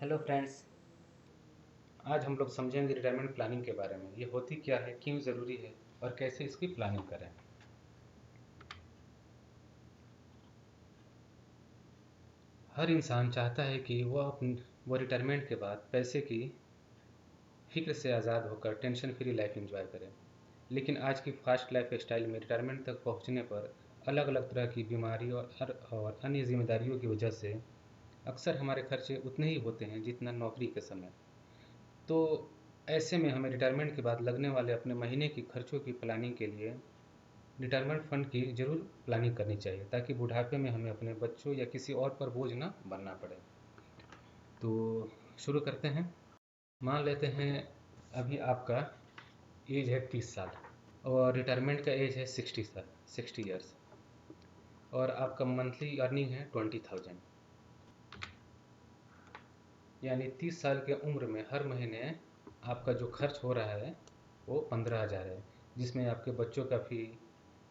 Hello friends. आज हम लोग समझेंगे रिटायरमेंट प्लानिंग के बारे में। ये होती क्या है, क्यों ज़रूरी है और कैसे इसकी प्लानिंग करें। हर इंसान चाहता है कि वो रिटायरमेंट के बाद पैसे की फिक्र से आज़ाद होकर टेंशन फ्री लाइफ एंजॉय करे। लेकिन आज की फास्ट लाइफ स्टाइल में रिटायरमेंट तक पहुंचने पर अलग अलग तरह की बीमारियों और अन्य जिम्मेदारियों की वजह से अक्सर हमारे खर्चे उतने ही होते हैं जितना नौकरी के समय। तो ऐसे में हमें रिटायरमेंट के बाद लगने वाले अपने महीने की खर्चों की प्लानिंग के लिए रिटायरमेंट फंड की जरूर प्लानिंग करनी चाहिए, ताकि बुढ़ापे में हमें अपने बच्चों या किसी और पर बोझ ना बनना पड़े। तो शुरू करते हैं। मान लेते हैं अभी आपका एज है 30 साल और रिटायरमेंट का एज है 60 साल, 60 ईयर्स, और आपका मंथली अर्निंग है 20,000। यानी 30 साल के उम्र में हर महीने आपका जो खर्च हो रहा है वो 15,000 है, जिसमें आपके बच्चों का फी,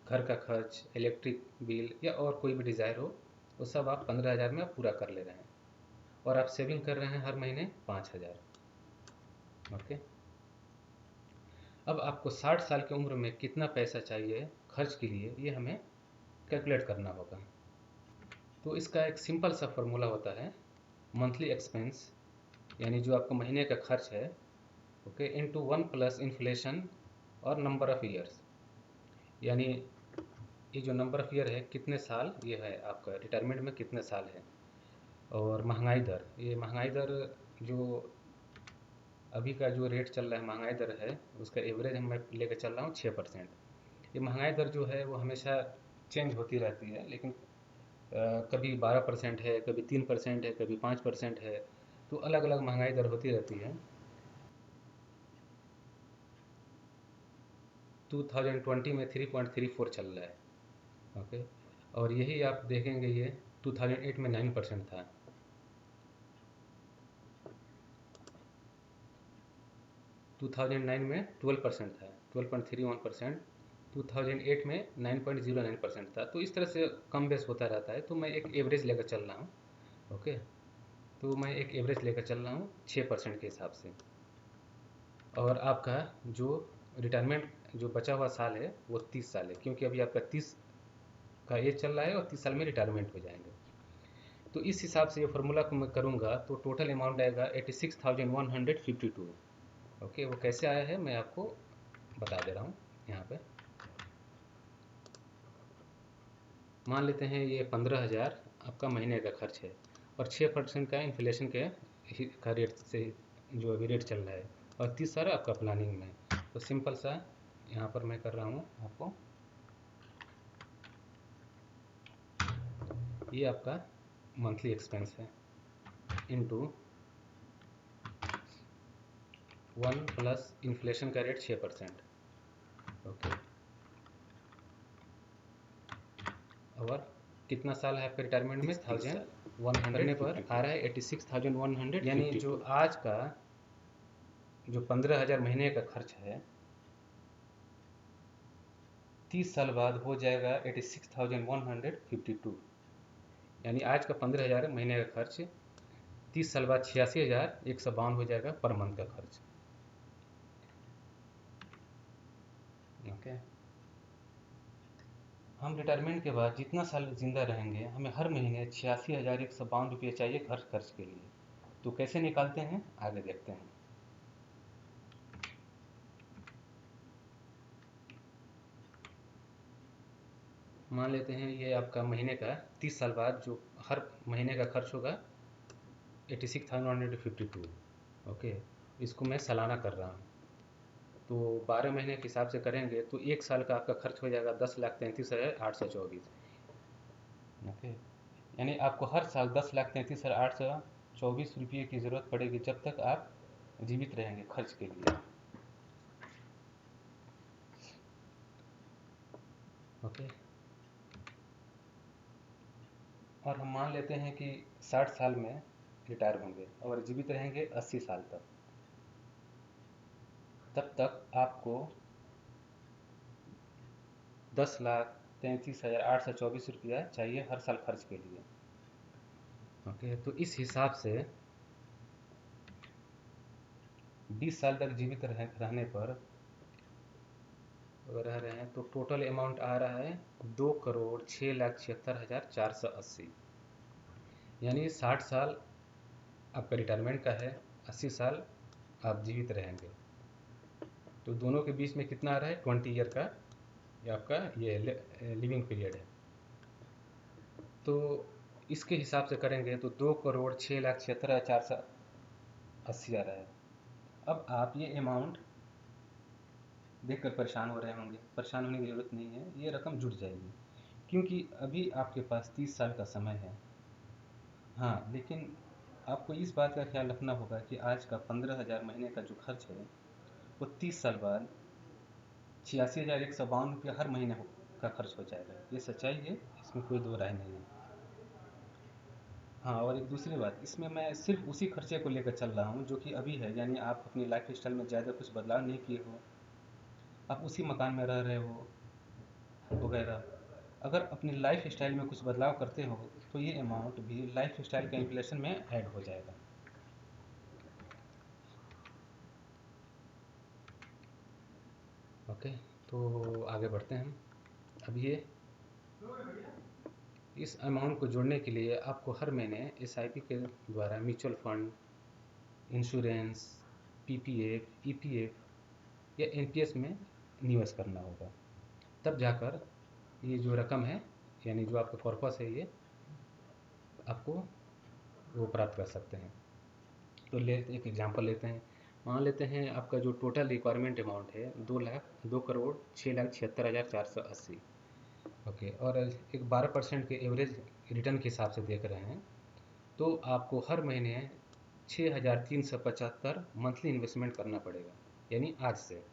घर का खर्च, इलेक्ट्रिक बिल या और कोई भी डिज़ायर हो, वो सब आप 15,000 में आप पूरा कर ले रहे हैं। और आप सेविंग कर रहे हैं हर महीने 5,000। ओके। अब आपको 60 साल की उम्र में कितना पैसा चाहिए खर्च के लिए, ये हमें कैलकुलेट करना होगा। तो इसका एक सिंपल सा फॉर्मूला होता है, मंथली एक्सपेंस, यानी जो आपका महीने का खर्च है, ओके, इनटू 1 प्लस इन्फ्लेशन और नंबर ऑफ़ ईयर्स। यानी ये जो नंबर ऑफ़ ईयर है, कितने साल ये है आपका रिटायरमेंट में, कितने साल है, और महंगाई दर। ये महंगाई दर जो अभी का जो रेट चल रहा है, महंगाई दर है, उसका एवरेज मैं लेकर चल रहा हूँ 6%। ये महंगाई दर जो है वो हमेशा चेंज होती रहती है, लेकिन कभी 12% है, कभी 3% है, कभी 5% है। तो अलग अलग महंगाई दर होती रहती है। 2020 में 3.34 चल रहा है। ओके। और यही आप देखेंगे, ये 2008 में 9% था। 2009 में 12% था, 12.31%। 2008 में 9.09% था। तो इस तरह से कम बेस होता रहता है। तो मैं एक एवरेज लेकर चल रहा हूँ। ओके। तो मैं एक एवरेज लेकर चल रहा हूँ 6% के हिसाब से। और आपका जो रिटायरमेंट जो बचा हुआ साल है वो 30 साल है, क्योंकि अभी आपका 30 का एज चल रहा है और 30 साल में रिटायरमेंट हो जाएंगे। तो इस हिसाब से ये फार्मूला को मैं करूँगा तो टोटल अमाउंट आएगा 86,152। ओके। वो कैसे आया है मैं आपको बता दे रहा हूँ यहाँ पे। मान लेते हैं ये 15,000 आपका महीने का खर्च है, और 6% का इन्फ्लेशन के का रेट से जो अभी रेट चल रहा है, और 30 साल आपका प्लानिंग में। तो सिंपल सा यहाँ पर मैं कर रहा हूँ आपको, ये आपका मंथली एक्सपेंस है इनटू 1 प्लस इन्फ्लेशन का रेट 6%। ओके। और कितना साल है आपका रिटायरमेंट में, 1,100 करने पर आ रहा है 86,100। यानी जो आज का जो 15,000 महीने का खर्च है, 30 साल बाद हो जाएगा 86,152। यानी आज का 15,000 महीने का खर्च 30 साल बाद 86,152 हो जाएगा पर मंथ का खर्च। ओके। हम रिटायरमेंट के बाद जितना साल जिंदा रहेंगे, हमें हर महीने 86,152 रुपये चाहिए खर्च खर्च के लिए। तो कैसे निकालते हैं आगे देखते हैं। मान लेते हैं ये आपका महीने का 30 साल बाद जो हर महीने का खर्च होगा 86,152। ओके। इसको मैं सालाना कर रहा हूँ। तो 12 महीने के हिसाब से करेंगे तो एक साल का आपका खर्च हो जाएगा 10,33,824। ओके। यानी आपको हर साल 10,33,824 रुपये की ज़रूरत पड़ेगी जब तक आप जीवित रहेंगे खर्च के लिए। ओके। और हम मान लेते हैं कि 60 साल में रिटायर होंगे और जीवित रहेंगे 80 साल तक। तब तक आपको 10,33,824 रुपया चाहिए हर साल खर्च के लिए। ओके। तो इस हिसाब से 20 साल तक जीवित रहने पर अगर रह रहे हैं तो टोटल अमाउंट आ रहा है 2,06,76,480। यानी 60 साल आपका रिटायरमेंट का है, 80 साल आप जीवित रहेंगे। तो दोनों के बीच में कितना आ रहा है, 20 ईयर का ये आपका ये लिविंग पीरियड है। तो इसके हिसाब से करेंगे तो 2,06,76,480 आ रहा है। अब आप ये अमाउंट देखकर परेशान हो रहे होंगे, परेशान होने की ज़रूरत नहीं है, ये रकम जुट जाएगी क्योंकि अभी आपके पास 30 साल का समय है। हाँ, लेकिन आपको इस बात का ख्याल रखना होगा कि आज का 15,000 महीने का जो खर्च है वो 30 साल बाद 86,152 रुपया हर महीने का खर्च हो जाएगा। ये सच्चाई है, इसमें कोई दो राय नहीं है। हाँ, और एक दूसरी बात, इसमें मैं सिर्फ उसी खर्चे को लेकर चल रहा हूँ जो कि अभी है, यानी आप अपनी लाइफ स्टाइल में ज़्यादा कुछ बदलाव नहीं किए हो, आप उसी मकान में रह रहे हो वगैरह। अगर अपनी लाइफ स्टाइल में कुछ बदलाव करते हो तो ये अमाउंट भी लाइफ स्टाइल का इन्फ्लेशन में ऐड हो जाएगा। ओके, तो आगे बढ़ते हैं। अब ये इस अमाउंट को जोड़ने के लिए आपको हर महीने एसआईपी के द्वारा mutual fund, insurance, PPF, EPF या एनपीएस में निवेश करना होगा। तब जाकर ये जो रकम है, यानी जो आपका कॉर्पस है, ये आपको वो प्राप्त कर सकते हैं। तो एक एग्जांपल लेते हैं। मान लेते हैं आपका जो टोटल रिक्वायरमेंट अमाउंट है 2,06,76,480। ओके, और एक 12% के एवरेज रिटर्न के हिसाब से देख रहे हैं तो आपको हर महीने 6,375 मंथली इन्वेस्टमेंट करना पड़ेगा, यानी आज से।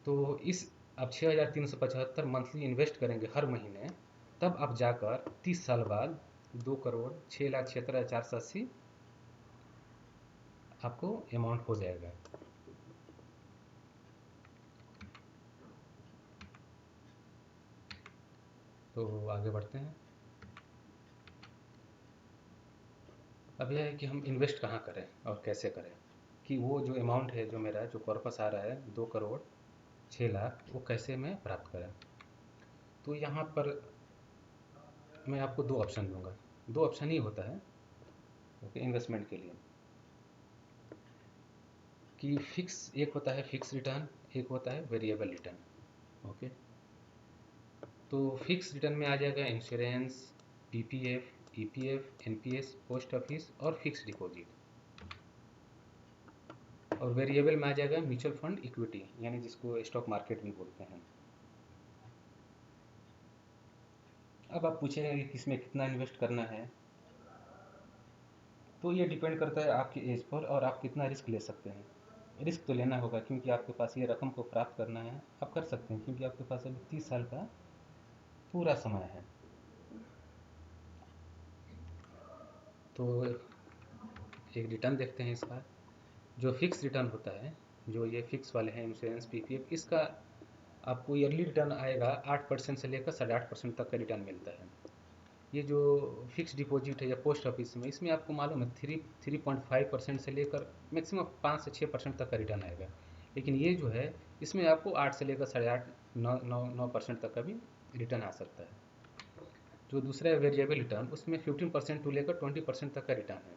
तो इस आप 6,375 मंथली इन्वेस्ट करेंगे हर महीने, तब आप जाकर 30 साल बाद 2,06,76,480 आपको अमाउंट हो जाएगा। तो आगे बढ़ते हैं। अब यह है कि हम इन्वेस्ट कहाँ करें और कैसे करें, कि वो जो अमाउंट है, जो मेरा जो कॉर्पस आ रहा है 2,06,00,000, वो कैसे मैं प्राप्त करें। तो यहाँ पर मैं आपको दो ऑप्शन दूंगा, दो ऑप्शन ही होता है ओके इन्वेस्टमेंट के लिए, कि फिक्स, एक होता है फिक्स रिटर्न, एक होता है वेरिएबल रिटर्न। ओके, तो फिक्स रिटर्न में आ जाएगा insurance, PPF, EPF, NPS, post office और फिक्स डिपॉजिट। और वेरिएबल में आ जाएगा म्यूचुअल फंड, इक्विटी, यानी जिसको स्टॉक मार्केट भी बोलते हैं। अब आप पूछेंगे कि किसमें कितना इन्वेस्ट करना है, तो ये डिपेंड करता है आपकी एज पर और आप कितना रिस्क ले सकते हैं। रिस्क तो लेना होगा क्योंकि आपके पास ये रकम को प्राप्त करना है, आप कर सकते हैं क्योंकि आपके पास अभी 30 साल का पूरा समय है। तो एक रिटर्न देखते हैं इसका। जो फिक्स रिटर्न होता है, जो ये फिक्स वाले हैं इंश्योरेंस, पीपीएफ, इसका आपको ईयरली रिटर्न आएगा 8% से लेकर 8.5% तक का रिटर्न मिलता है। ये जो फिक्स डिपॉजिट है या पोस्ट ऑफिस में, इसमें आपको मालूम है 3.5% से लेकर मैक्सिमम 5 से 6% तक का रिटर्न आएगा। लेकिन ये जो है, इसमें आपको 8 से लेकर 8.5 9% तक का भी रिटर्न आ सकता है। जो दूसरा है वेरिएबल रिटर्न, उसमें 15% टू लेकर 20% तक का रिटर्न है,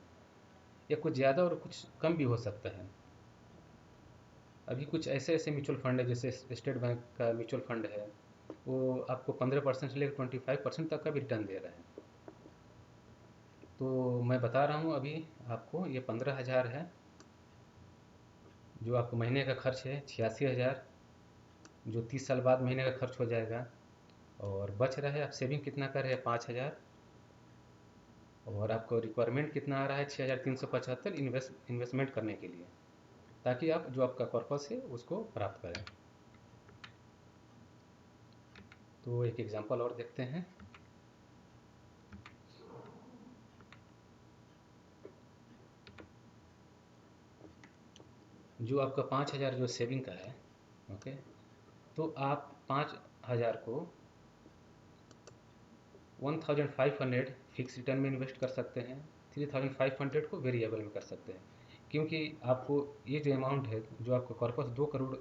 या कुछ ज़्यादा और कुछ कम भी हो सकता है। अभी कुछ ऐसे ऐसे म्यूचुअल फंड है, जैसे स्टेट बैंक का म्यूचुअल फंड है, वो आपको 15% से लेकर 25% तक का भी रिटर्न दे रहा है। तो मैं बता रहा हूँ अभी आपको, ये 15,000 है, जो आपको महीने का खर्च है 86,000, जो 30 साल बाद महीने का खर्च हो जाएगा। और बच रहा है, आप सेविंग कितना कर रहे हैं, 5,000। और आपको रिक्वायरमेंट कितना आ रहा है, 6,375 इन्वेस्टमेंट करने के लिए, ताकि आप जो आपका पर्पस है उसको प्राप्त करें। तो एक एग्जांपल और देखते हैं। जो आपका 5,000 जो सेविंग का है, ओके, तो आप 5,000 को 1,500 फिक्स रिटर्न में इन्वेस्ट कर सकते हैं, 3,500 को वेरिएबल में कर सकते हैं। क्योंकि आपको ये जो अमाउंट है, जो आपको कॉर्पस 2 करोड़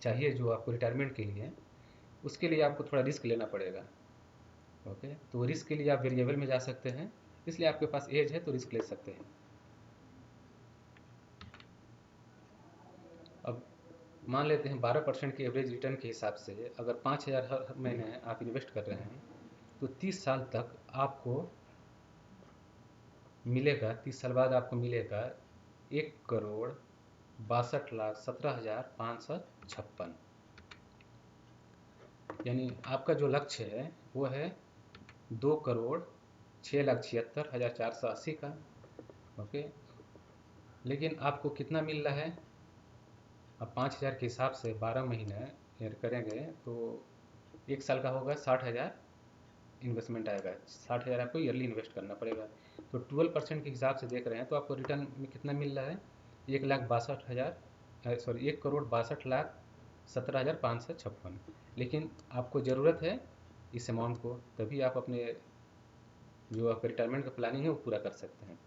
चाहिए जो आपको रिटायरमेंट के लिए, उसके लिए आपको थोड़ा रिस्क लेना पड़ेगा। ओके, तो रिस्क के लिए आप वेरिएबल में जा सकते हैं, इसलिए आपके पास एज है तो रिस्क ले सकते हैं। अब मान लेते हैं 12% के एवरेज रिटर्न के हिसाब से अगर 5,000 हर महीने आप इन्वेस्ट कर रहे हैं, तो 30 साल तक आपको मिलेगा, 30 साल बाद आपको मिलेगा 1,62,17,556। यानी आपका जो लक्ष्य है वो है 2,06,76,480 का। ओके, लेकिन आपको कितना मिल रहा है? अब 5,000 के हिसाब से 12 महीने ऐड करेंगे तो 1 साल का होगा 60,000 इन्वेस्टमेंट आएगा। 60,000 आपको ईयरली इन्वेस्ट करना पड़ेगा। तो 12% के हिसाब से देख रहे हैं तो आपको रिटर्न में कितना मिल रहा है? 1,62,17,556। लेकिन आपको ज़रूरत है इस अमाउंट को, तभी आप अपने जो आपका रिटायरमेंट का प्लानिंग है वो पूरा कर सकते हैं।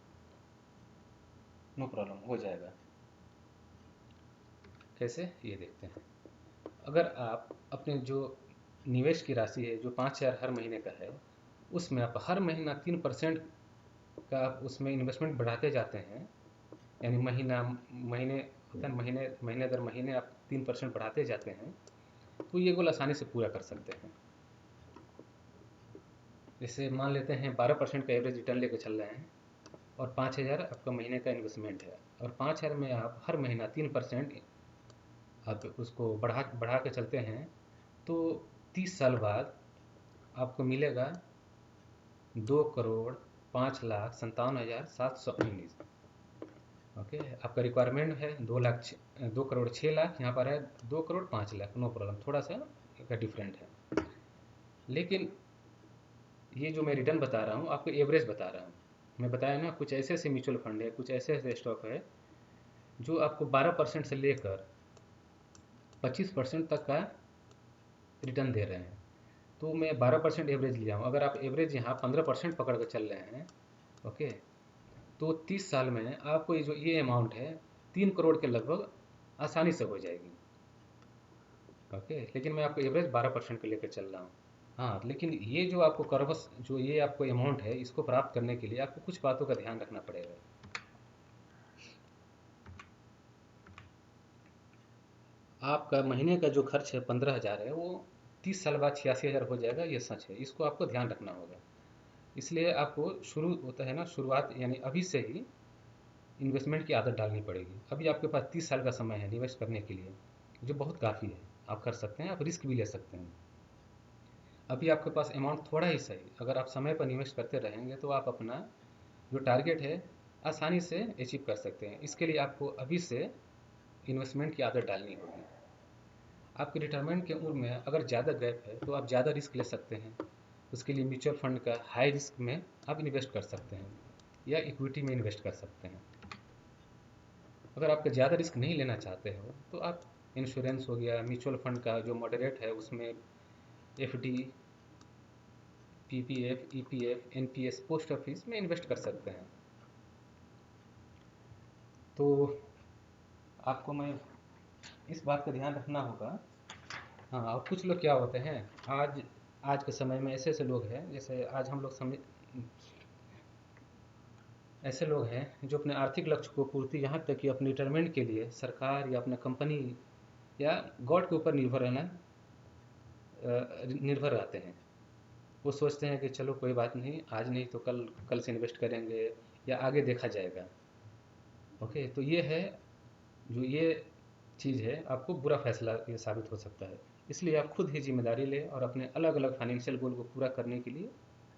नो प्रॉब्लम, हो जाएगा। कैसे, ये देखते हैं। अगर आप अपने जो निवेश की राशि है जो 5,000 हर महीने का है, उसमें आप हर महीना 3% का आप उसमें इन्वेस्टमेंट बढ़ाते जाते हैं, यानी महीने दर महीने आप 3% बढ़ाते जाते हैं, तो ये गोल आसानी से पूरा कर सकते हैं। जैसे मान लेते हैं 12% का एवरेज रिटर्न लेकर चल रहे हैं और 5,000 आपका महीने का इन्वेस्टमेंट है, और 5,000 में आप हर महीना 3% आप उसको बढ़ा के चलते हैं, तो 30 साल बाद आपको मिलेगा 2,05,57,719। ओके, आपका रिक्वायरमेंट है 2,06,00,000, यहाँ पर है 2,05,00,000। नो प्रॉब्लम, थोड़ा सा का डिफरेंट है, लेकिन ये जो मैं रिटर्न बता रहा हूँ आपको एवरेज बता रहा हूँ। मैं बताया ना, कुछ ऐसे ऐसे म्यूचुअल फंड है, कुछ ऐसे ऐसे स्टॉक है जो आपको 12% से लेकर 25% तक का रिटर्न दे रहे हैं। तो मैं 12% एवरेज लिया हूँ। अगर आप एवरेज यहाँ 15% पकड़ कर चल रहे हैं, ओके, तो 30 साल में आपको ये अमाउंट है 3 करोड़ के लगभग आसानी से हो जाएगी। ओके, लेकिन मैं आपको एवरेज 12% के लेकर चल रहा हूँ। हाँ, लेकिन ये जो आपको कर्वस जो ये आपको अमाउंट है, इसको प्राप्त करने के लिए आपको कुछ बातों का ध्यान रखना पड़ेगा। आपका महीने का जो खर्च है 15,000 है, वो 30 साल बाद 86,000 हो जाएगा, ये सच है। इसको आपको ध्यान रखना होगा। इसलिए आपको शुरू होता है ना, शुरुआत यानी अभी से ही इन्वेस्टमेंट की आदत डालनी पड़ेगी। अभी आपके पास 30 साल का समय है निवेश करने के लिए, जो बहुत काफ़ी है। आप कर सकते हैं, आप रिस्क भी ले सकते हैं। अभी आपके पास अमाउंट थोड़ा ही सही, अगर आप समय पर निवेश करते रहेंगे तो आप अपना जो टारगेट है आसानी से अचीव कर सकते हैं। इसके लिए आपको अभी से इन्वेस्टमेंट की आदत डालनी होगी। आपके रिटायरमेंट की उम्र में अगर ज़्यादा गैप है तो आप ज़्यादा रिस्क ले सकते हैं। उसके लिए म्यूचुअल फंड का हाई रिस्क में आप इन्वेस्ट कर सकते हैं या इक्विटी में इन्वेस्ट कर सकते हैं। अगर आपका ज़्यादा रिस्क नहीं लेना चाहते हो तो आप इंश्योरेंस हो गया, म्यूचुअल फंड का जो मॉडरेट है उसमें FD, PPF, EPF, NPS, post office में इन्वेस्ट कर सकते हैं। तो आपको मैं इस बात का ध्यान रखना होगा। हाँ, और कुछ लोग क्या होते हैं, आज के समय में ऐसे ऐसे लोग हैं, जैसे आज हम लोग समझ ऐसे लोग हैं जो अपने आर्थिक लक्ष्य को पूर्ति, यहाँ तक कि अपने रिटायरमेंट के लिए सरकार या अपना कंपनी या गॉड के ऊपर निर्भर रहते हैं। वो सोचते हैं कि चलो कोई बात नहीं, आज नहीं तो कल से इन्वेस्ट करेंगे या आगे देखा जाएगा। ओके, तो ये है जो ये चीज़ है, आपको बुरा फैसला ये साबित हो सकता है। इसलिए आप खुद ही जिम्मेदारी लें और अपने अलग अलग फाइनेंशियल गोल को पूरा करने के लिए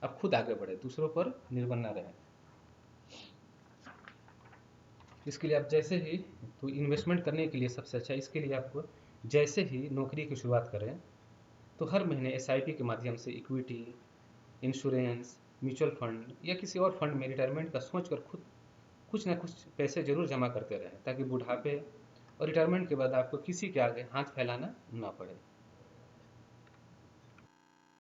आप खुद आगे बढ़े, दूसरों पर निर्भर ना रहें। इसके लिए आप जैसे ही तो इन्वेस्टमेंट करने के लिए सबसे अच्छा, इसके लिए आपको जैसे ही नौकरी की शुरुआत करें तो हर महीने एसआईपी के माध्यम से इक्विटी, इंश्योरेंस, म्यूचुअल फंड या किसी और फंड में रिटायरमेंट का सोच कर खुद कुछ ना कुछ पैसे जरूर जमा करते रहें, ताकि बुढ़ापे और रिटायरमेंट के बाद आपको किसी के आगे हाथ फैलाना ना पड़े।